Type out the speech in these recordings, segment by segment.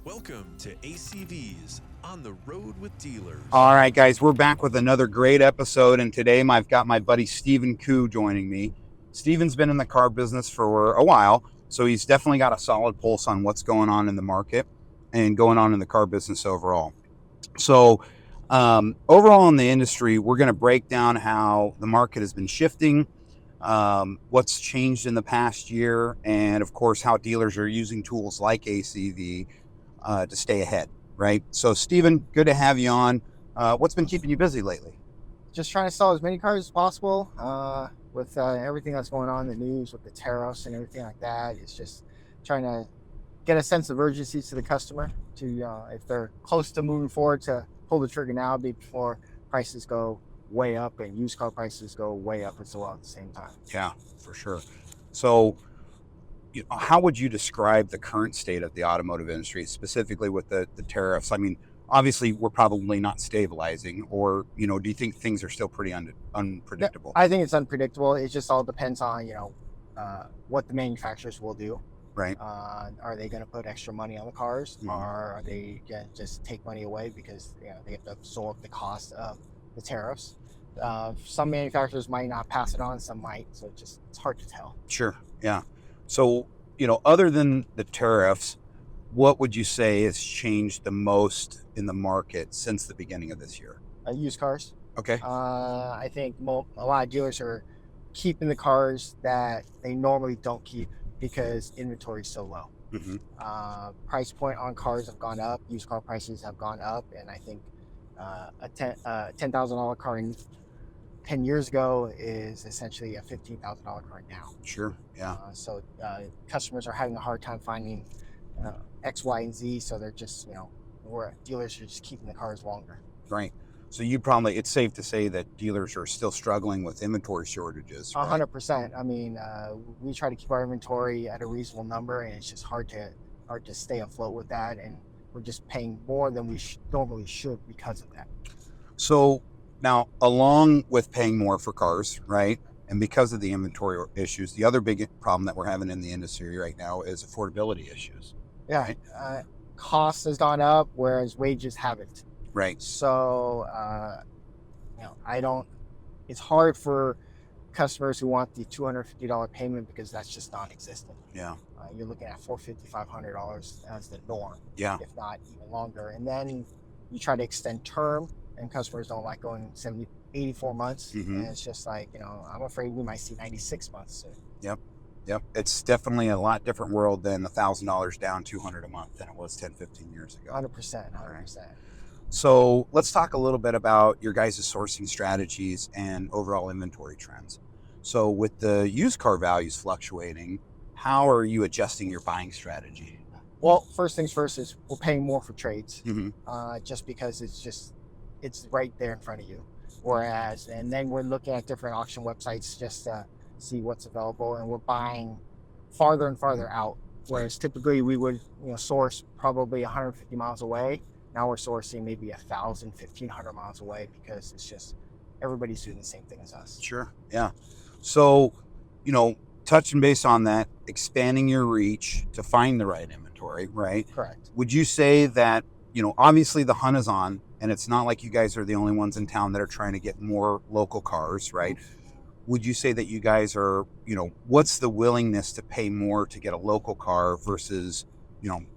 Welcome to ACV's On the Road with Dealers. All right, guys, we're back with another great episode, and today I've got my buddy Stephen Khuu joining me. Stephen's been in the car business for a while, so he's definitely got a solid pulse on what's going on in the market and going on in the car business overall. So, overall in the industry, we're going to break down how the market has been shifting, what's changed in the past year, and of course, how dealers are using tools like ACV to stay ahead, right? So, Stephen, good to have you on. What's been keeping you busy lately? Just trying to sell as many cars as possible with everything that's going on in the news with the tariffs and everything like that. It's just trying to get a sense of urgency to the customer to, if they're close to moving forward, to pull the trigger now before prices go way up and used car prices go way up as well at the same time. Yeah, for sure. So, how would you describe the current state of the automotive industry, specifically with the tariffs? I mean, obviously, we're probably not stabilizing, or, do you think things are still pretty unpredictable? I think it's unpredictable. It just all depends on, what the manufacturers will do. Right. Are they going to put extra money on the cars, Mhm. or are they going to just take money away because they have to absorb the cost of the tariffs? Some manufacturers might not pass it on, some might. So it's hard to tell. Sure. Yeah. So, other than the tariffs, what would you say has changed the most in the market since the beginning of this year? Used cars. Okay. I think a lot of dealers are keeping the cars that they normally don't keep because inventory is so low. Mm-hmm. Price point on cars have gone up. Used car prices have gone up, and I think a $10,000 car 10 years ago is essentially a $15,000 car now. Sure. Yeah. So customers are having a hard time finding X, Y, and Z. So they're just, where dealers are just keeping the cars longer. Right. So it's safe to say that dealers are still struggling with inventory shortages. Right? 100%. I mean, we try to keep our inventory at a reasonable number, and it's just hard to stay afloat with that. And we're just paying more than we normally should because of that. So now, along with paying more for cars, right, and because of the inventory issues, the other big problem that we're having in the industry right now is affordability issues. Yeah, right? Cost has gone up, whereas wages haven't. Right. So, it's hard for customers who want the $250 payment because that's just non-existent. Yeah. You're looking at $450, $500 as the norm. Yeah. If not even longer. And then you try to extend term, and customers don't like going 84 months. Mm-hmm. And it's just like, I'm afraid we might see 96 months soon. Yep. It's definitely a lot different world than $1,000 down, $200 a month than it was 10, 15 years ago. 100%. Right. So let's talk a little bit about your guys' sourcing strategies and overall inventory trends. So with the used car values fluctuating, how are you adjusting your buying strategy? Well, first things first is we're paying more for trades, Mm-hmm. just because it's right there in front of you. And then we're looking at different auction websites just to see what's available, and we're buying farther and farther out. Whereas typically we would source probably 150 miles away. Now we're sourcing maybe 1,000, 1,500 miles away because it's just everybody's doing the same thing as us. Sure. Yeah. So, touching base on that, expanding your reach to find the right inventory, right? Correct. Would you say that, obviously the hunt is on, and it's not like you guys are the only ones in town that are trying to get more local cars, right? Would you say that you guys are, what's the willingness to pay more to get a local car versus,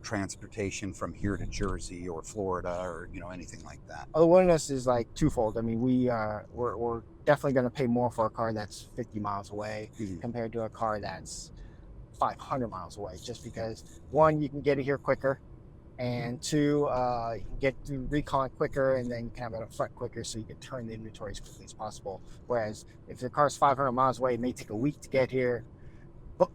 transportation from here to Jersey or Florida or, anything like that? The willingness is like twofold. I mean, we're definitely going to pay more for a car that's 50 miles away compared to a car that's 500 miles away, just because, one, you can get it here quicker, and two, you can get through recon quicker, and then you can have it up front quicker so you can turn the inventory as quickly as possible. Whereas if the car's 500 miles away, it may take a week to get here.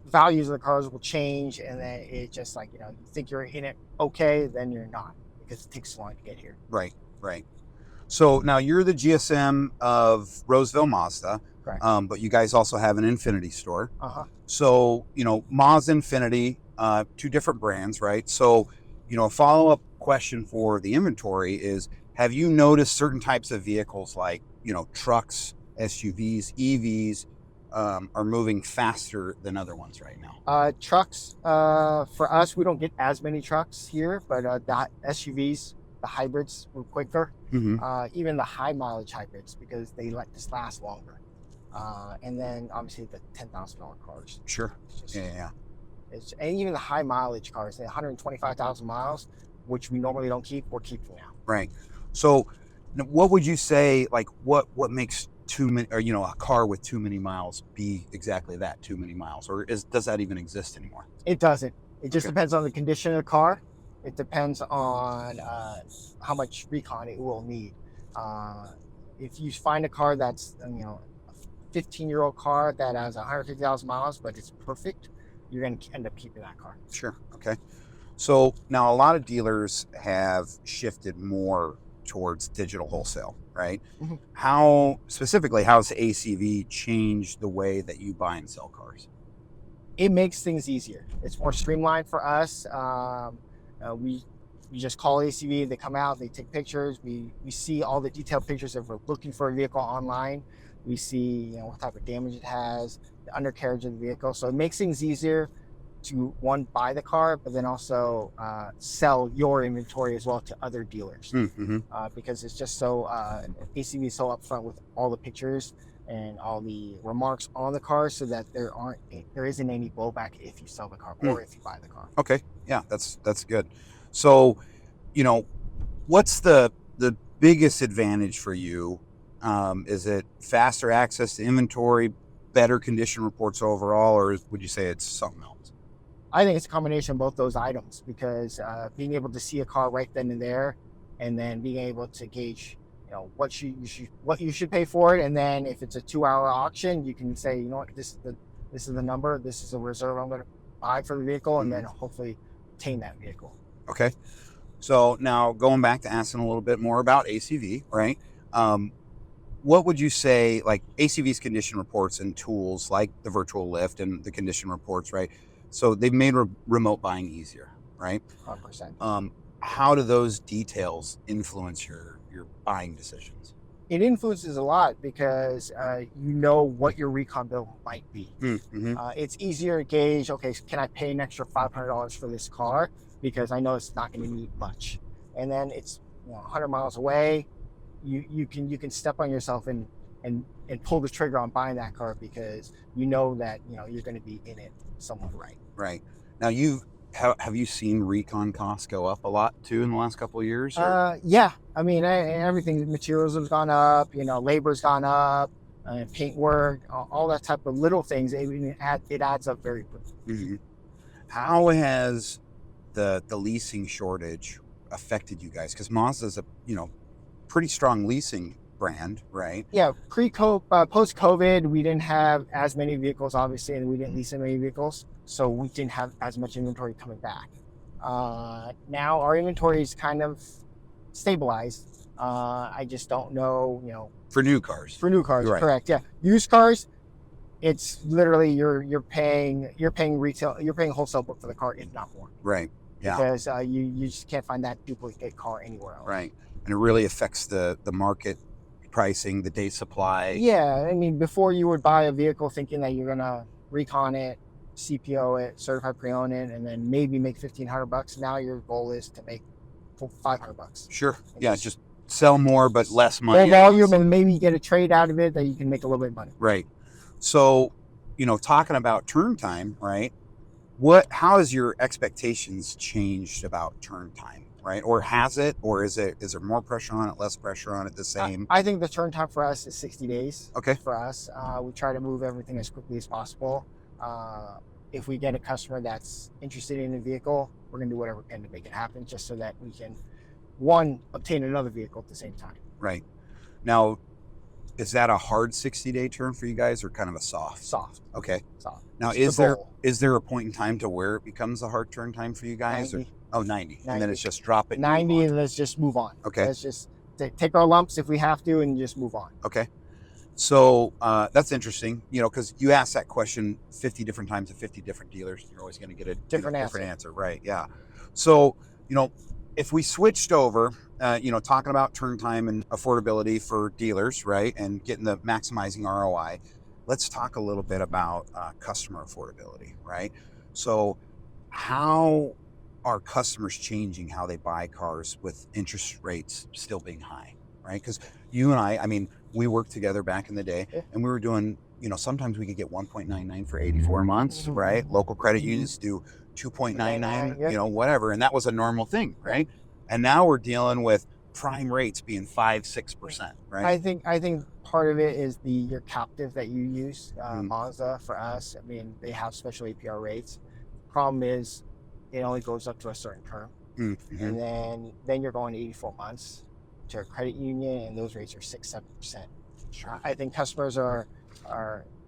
Values of the cars will change, and then it just like, you think you're in it okay, then you're not, because it takes so long to get here. Right. So now you're the GSM of Roseville Mazda. Correct. But you guys also have an Infinity store. So, Mazda, Infinity, two different brands, right? So, a follow-up question for the inventory is, have you noticed certain types of vehicles like, trucks, SUVs, EVs, are moving faster than other ones right now? Trucks, for us, we don't get as many trucks here, but the SUVs, the hybrids move quicker. Even the high mileage hybrids, because they let this last longer. And then obviously the $10,000 cars. Sure. Yeah. And even the high mileage cars, the 125,000 miles, which we normally don't keep, we're keeping now. Right. So what would you say, like what makes too many, or a car with too many miles be exactly that, too many miles, or does that even exist anymore? It doesn't. It just depends on the condition of the car. It depends on how much recon it will need. If you find a car that's a 15-year-old car that has 150,000 miles, but it's perfect, you're going to end up keeping that car. Sure. Okay. So now a lot of dealers have shifted more towards digital wholesale, right? How specifically, how's ACV changed the way that you buy and sell cars? It makes things easier. It's more streamlined for us. We just call ACV, they come out, they take pictures. We see all the detailed pictures if we're looking for a vehicle online. We see what type of damage it has, the undercarriage of the vehicle. So it makes things easier to, one, buy the car, but then also sell your inventory as well to other dealers. Because it's just so, ACV is so upfront with all the pictures and all the remarks on the car, so that there isn't any blowback if you sell the car or if you buy the car. Okay. Yeah, that's good. So, what's the biggest advantage for you? Is it faster access to inventory, better condition reports overall, or would you say it's something else? I think it's a combination of both those items, because being able to see a car right then and there, and then being able to gauge, what you should pay for it, and then if it's a 2-hour auction, you can say, this is the number, this is a reserve I'm going to buy for the vehicle, and then hopefully obtain that vehicle. Okay. So now going back to asking a little bit more about ACV, right? What would you say, like ACV's condition reports and tools like the virtual lift and the condition reports, right? So they've made remote buying easier, right? 100%. How do those details influence your buying decisions? It influences a lot, because you know what your recon bill might be. It's easier to gauge, okay, can I pay an extra $500 for this car, because I know it's not going to need much. And then it's 100 miles away, you can step on yourself and pull the trigger on buying that car, because you know that you're going to be in it somewhat right. Right. Now have you seen recon costs go up a lot too in the last couple of years? Yeah. I mean, everything, materials have gone up, labor's gone up, paint work, all that type of little things. It adds up very quickly. How has the leasing shortage affected you guys? Because Mazda's a pretty strong leasing brand, right? Yeah, post-COVID, we didn't have as many vehicles, obviously, and we didn't lease as many vehicles, so we didn't have as much inventory coming back. Now our inventory is kind of stabilized. I just don't know, for new cars. For new cars, right. Correct. Yeah, used cars, it's literally you're paying retail, you're paying wholesale book for the car, if not more. Right. Yeah. Because you just can't find that duplicate car anywhere else. Right. And it really affects the market pricing, the day supply. Yeah, I mean, before you would buy a vehicle thinking that you're gonna recon it, CPO it, certified pre-owned it, and then maybe make $1,500. Now your goal is to make $500. Sure. Yeah, just sell more but less money. More volume, and maybe get a trade out of it that you can make a little bit of money. Right. So, talking about turn time, right? How has your expectations changed about turn time? Right? Or has it? Or is there more pressure on it, less pressure on it, the same? I think the turn time for us is 60 days. Okay. For us, we try to move everything as quickly as possible. If we get a customer that's interested in a vehicle, we're going to do whatever we can to make it happen, just so that we can, one, obtain another vehicle at the same time. Right. Now, is that a hard 60-day turn for you guys, or kind of a soft? Soft. Okay. Soft. Now, It's is there a point in time to where it becomes a hard turn time for you guys? 90. Or, 90. And then it's just drop it. 90, and let's just move on. Okay. Let's just take our lumps if we have to and just move on. Okay. So that's interesting, because you ask that question 50 different times to 50 different dealers, you're always going to get a different answer. Right. Yeah. So, if we switched over, talking about turn time and affordability for dealers, right, and getting the maximizing ROI, let's talk a little bit about customer affordability, right? So how are customers changing how they buy cars with interest rates still being high, right? Because you and I mean, we worked together back in the day, Yeah. and we were doing, sometimes we could get 1.99 for 84 months, right? Local credit unions do 2.99, Yeah. whatever, and that was a normal thing, right? And now we're dealing with prime rates being 5-6%, right? I think part of it is your captive that you use, Mazda for us. I mean, they have special APR rates. Problem is, it only goes up to a certain term, and then you're going 84 months to a credit union, and those rates are 6-7%. Sure. I think customers are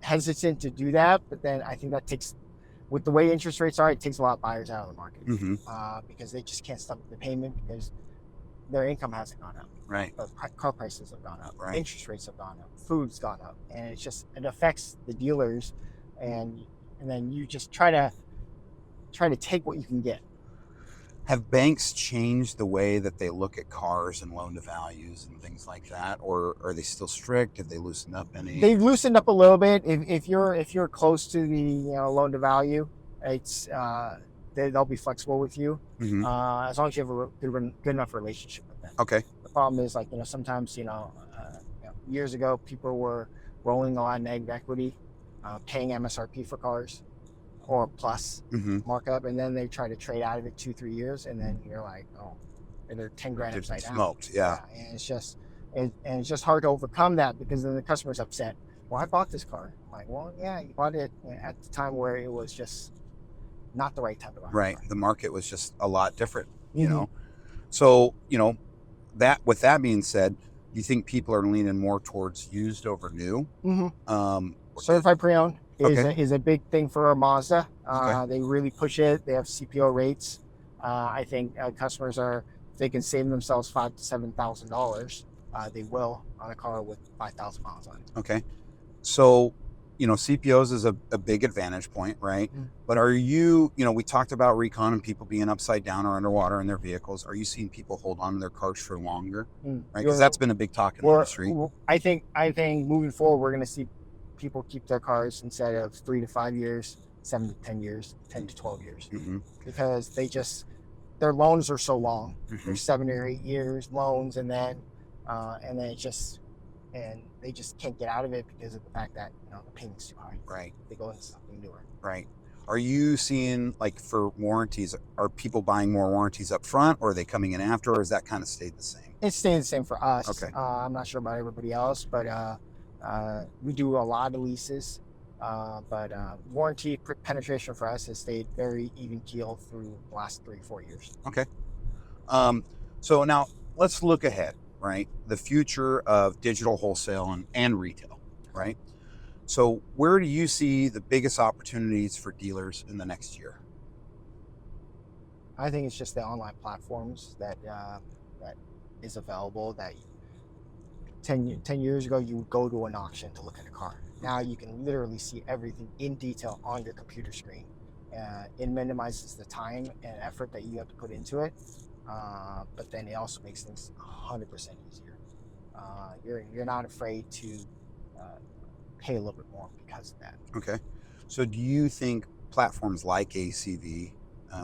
hesitant to do that, but then I think that takes, with the way interest rates are, it takes a lot of buyers out of the market because they just can't stomach the payment because their income hasn't gone up. Right. Car prices have gone up. Right. Interest rates have gone up. Food's gone up, and it affects the dealers, and then you just try to take what you can get. Have banks changed the way that they look at cars and loan to values and things like that, or are they still strict? Have they loosened up any? They've loosened up a little bit. If you're close to the loan to value, it's they'll be flexible with you as long as you have a good enough relationship with them. Okay. The problem is, like, sometimes years ago people were rolling a lot of negative equity, paying MSRP for cars or plus markup, and then they try to trade out of it 2-3 years, and then you're like, oh, and they're 10 grand upside down. Smoked, yeah. And it's just hard to overcome that because then the customer's upset. Well, I bought this car. I'm like, well, yeah, you bought it at the time where it was just not the right time to buy. Right. The market was just a lot different, So, that, with that being said, you think people are leaning more towards used over new? Certified pre-owned is a big thing for Mazda. They really push it. They have CPO rates. I think customers if they can save themselves $5,000 to $7,000, they will on a car with 5,000 miles on it. Okay. So, CPOs is a big advantage point, right? But are you, we talked about recon and people being upside down or underwater in their vehicles. Are you seeing people hold on to their cars for longer? Right? Because that's been a big talk in the industry. I think moving forward, we're going to see people keep their cars instead of 3 to 5 years, 7 to 10 years, 10 to 12 years, because their loans are so long. They're 7 or 8 years loans, and then they just can't get out of it because of the fact that the payment's too high. Right. They go into something newer. Right. Are you seeing, like, for warranties, are people buying more warranties up front, or are they coming in after, or has that kind of stayed the same? It's staying the same for us. Okay. I'm not sure about everybody else, but we do a lot of leases. But warranty penetration for us has stayed very even keel through the last 3-4 years. Okay. So now let's look ahead, right? The future of digital wholesale and retail, right? So where do you see the biggest opportunities for dealers in the next year? I think it's just the online platforms that is available. That 10 years ago, you would go to an auction to look at a car. Now you can literally see everything in detail on your computer screen. It minimizes the time and effort that you have to put into it, but then it also makes things 100% easier. You're not afraid to pay a little bit more because of that. Okay. So do you think platforms like ACV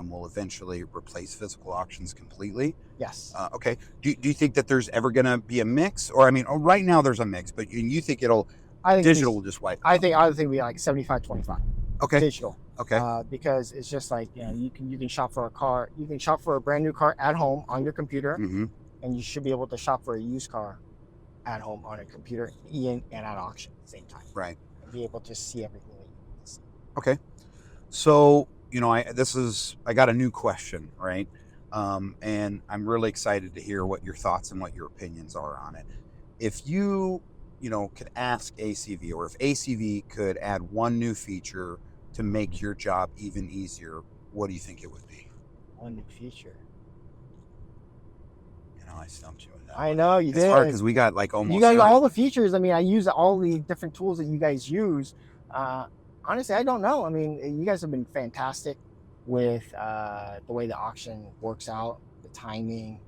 will eventually replace physical auctions completely? Yes. Okay. Do you think that there's ever going to be a mix? Or, I mean, right now there's a mix, but you think digital will just wipe it out? I think we like 75-25. Okay. Digital. Okay. Because it's just like, you can shop for a car. You can shop for a brand new car at home on your computer, and you should be able to shop for a used car at home on a computer and at auction at the same time. Right. And be able to see everything that you need to see. Okay. So, I got a new question, right? And I'm really excited to hear what your thoughts and what your opinions are on it. If you, could ask ACV, or if ACV could add one new feature to make your job even easier, what do you think it would be? One new feature. I stumped you with that. I know you did. It's hard because we got like almost. You got all the features. I mean, I use all the different tools that you guys use. Honestly, I don't know. I mean, you guys have been fantastic with the way the auction works out, the timing,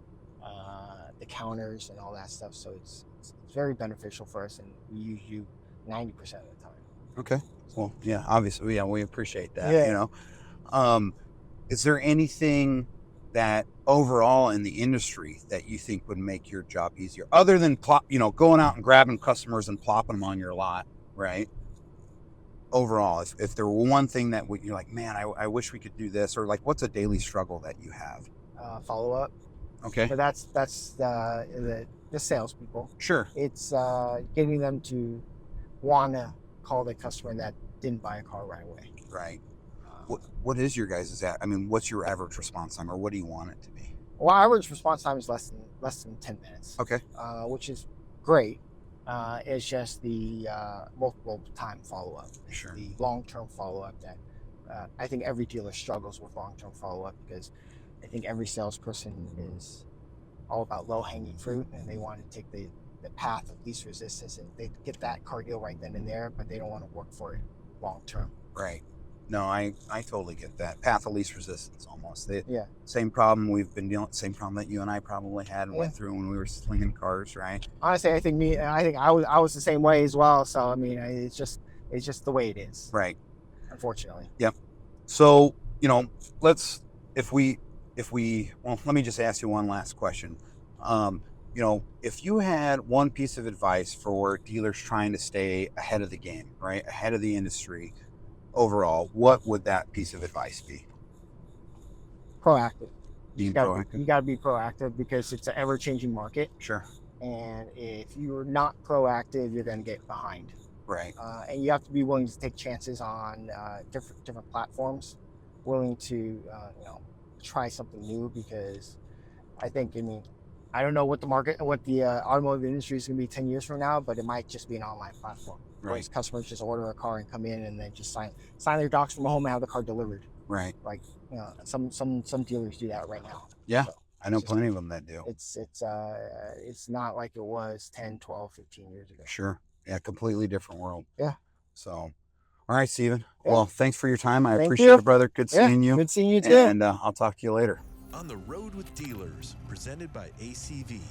the counters, and all that stuff. So it's very beneficial for us, and we use you 90% of the time. Okay. Well, yeah, obviously, yeah, we appreciate that. Yeah. You know, is there anything that overall in the industry that you think would make your job easier, other than going out and grabbing customers and plopping them on your lot, right? Overall, if there were one thing that you're like, man, I wish we could do this, or like, what's a daily struggle that you have? Follow up. Okay. But that's the salespeople. Sure. It's getting them to want to call the customer that didn't buy a car right away. Right. What is your guys' I mean, what's your average response time, or what do you want it to be? Well, average response time is less than 10 minutes. Okay. Which is great. It's just the multiple time follow-up. Sure. The long-term follow-up that I think every dealer struggles with long-term follow-up, because I think every salesperson is all about low-hanging fruit, and they want to take the path of least resistance, and they get that car deal right then and there, but they don't want to work for it long-term. Right. No, I totally get that. Path of least resistance, almost. Yeah. Same problem we've been dealing. Same problem that you and I probably had and Yeah. went through when we were slinging cars, right? Honestly, I think I was the same way as well. So I mean, it's just the way it is. Right. Unfortunately. Yep. So let me just ask you one last question. If you had one piece of advice for dealers trying to stay ahead of the game, right, ahead of the industry overall, what would that piece of advice be? Proactive. Being You proactive. got to be proactive, because it's an ever-changing market, Sure. and if you're not proactive, you're going to get behind. Right. And you have to be willing to take chances on different platforms, willing to try something new, because I don't know what the automotive industry is going to be 10 years from now, but it might just be an online platform. Right. Whereas customers just order a car and come in and then just sign their docs from home and have the car delivered. Right. Like, some dealers do that right now. Yeah. So I know plenty of them that do. it's not like it was 10, 12, 15 years ago. Sure. Yeah. Completely different world. Yeah. So, all right, Steven. Yeah. Well, thanks for your time. I Thank appreciate you. it, brother. Good seeing you. Good seeing you too. And I'll talk to you later. On the Road with Dealers, presented by ACV.